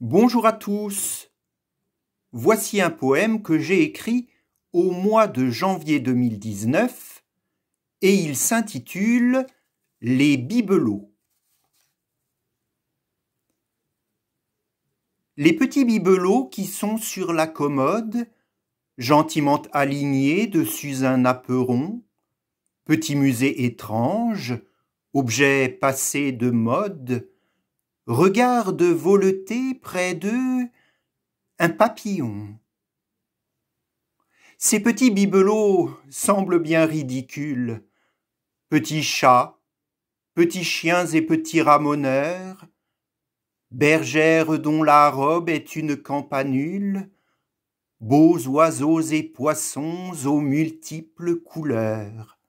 Bonjour à tous. Voici un poème que j'ai écrit au mois de janvier 2019 et il s'intitule « Les bibelots ». Les petits bibelots qui sont sur la commode, gentiment alignés dessus un apperon, petit musée étrange, objet passé de mode, regardent voleter près d'eux un papillon. Ces petits bibelots semblent bien ridicules. Petits chats, petits chiens et petits ramoneurs, bergères dont la robe est une campanule, beaux oiseaux et poissons aux multiples couleurs.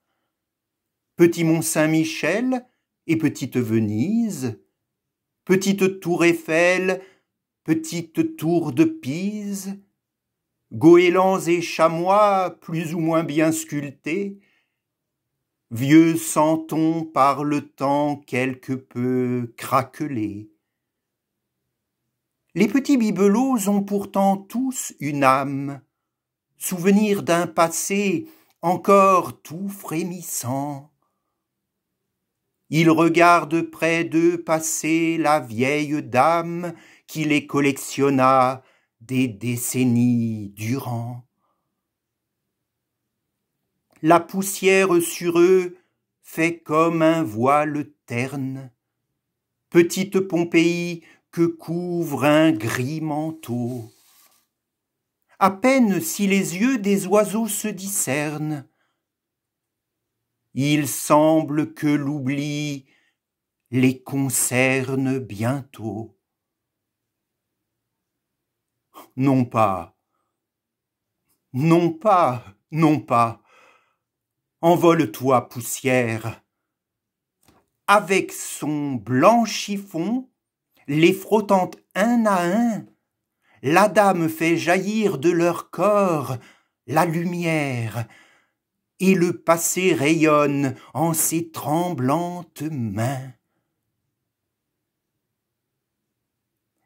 Petit Mont-Saint-Michel et petite Venise, petite tour Eiffel, petite tour de Pise, goélands et chamois plus ou moins bien sculptés, vieux santons par le temps quelque peu craquelés. Les petits bibelots ont pourtant tous une âme, souvenir d'un passé encore tout frémissant. Ils regardent près d'eux passer la vieille dame qui les collectionna des décennies durant. La poussière sur eux fait comme un voile terne, petite Pompéi que couvre un gris manteau. À peine si les yeux des oiseaux se discernent, il semble que l'oubli les concerne bientôt. Non pas, non pas, non pas, envole-toi, poussière. Avec son blanc chiffon, les frottant un à un, la dame fait jaillir de leur corps la lumière, et le passé rayonne en ses tremblantes mains.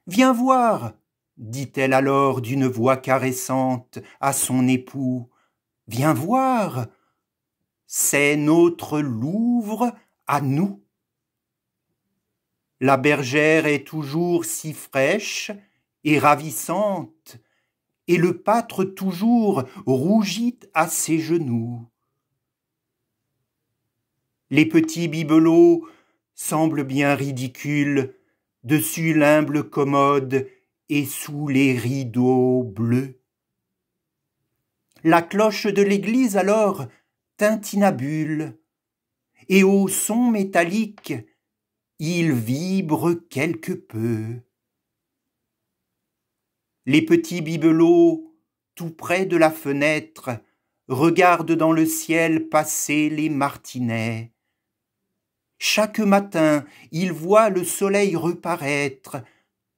Viens voir, dit-elle alors d'une voix caressante à son époux, viens voir, c'est notre Louvre à nous. La bergère est toujours si fraîche et ravissante, et le pâtre toujours rougit à ses genoux. Les petits bibelots semblent bien ridicules dessus l'humble commode et sous les rideaux bleus. La cloche de l'église alors tintinabule, et au son métallique il vibre quelque peu. Les petits bibelots, tout près de la fenêtre, regardent dans le ciel passer les martinets. Chaque matin, ils voient le soleil reparaître,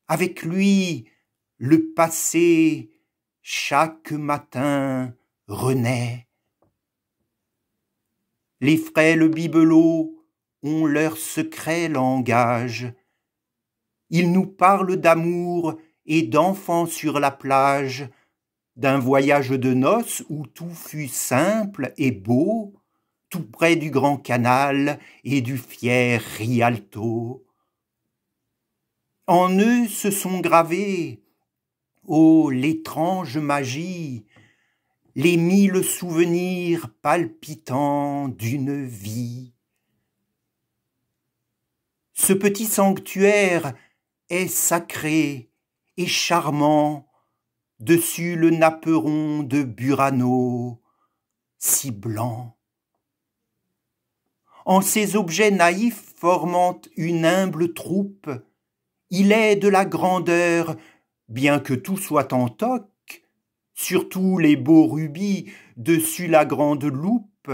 avec lui, le passé, chaque matin, renaît. Les frêles bibelots ont leur secret langage. Ils nous parlent d'amour et d'enfants sur la plage, d'un voyage de noces où tout fut simple et beau, tout près du grand canal et du fier Rialto. En eux se sont gravés, ô l'étrange magie, les 1000 souvenirs palpitants d'une vie. Ce petit sanctuaire est sacré et charmant dessus le napperon de Burano, si blanc. En ces objets naïfs formant une humble troupe, il est de la grandeur, bien que tout soit en toc, surtout les beaux rubis dessus la grande loupe,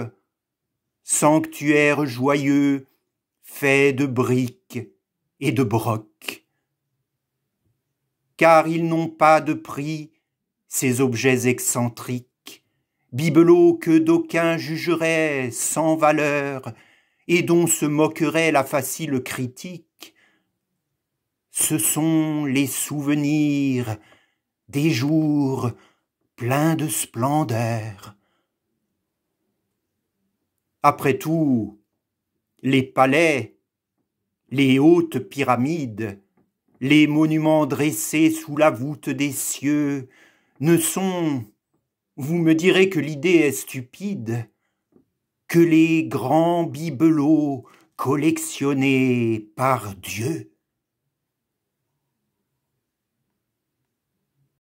sanctuaire joyeux, fait de briques et de brocs. Car ils n'ont pas de prix, ces objets excentriques, bibelots que d'aucuns jugeraient sans valeur et dont se moquerait la facile critique. ce sont les souvenirs des jours pleins de splendeur. Après tout, les palais, les hautes pyramides, les monuments dressés sous la voûte des cieux ne sont, vous me direz que l'idée est stupide, que les grands bibelots collectionnés par Dieu.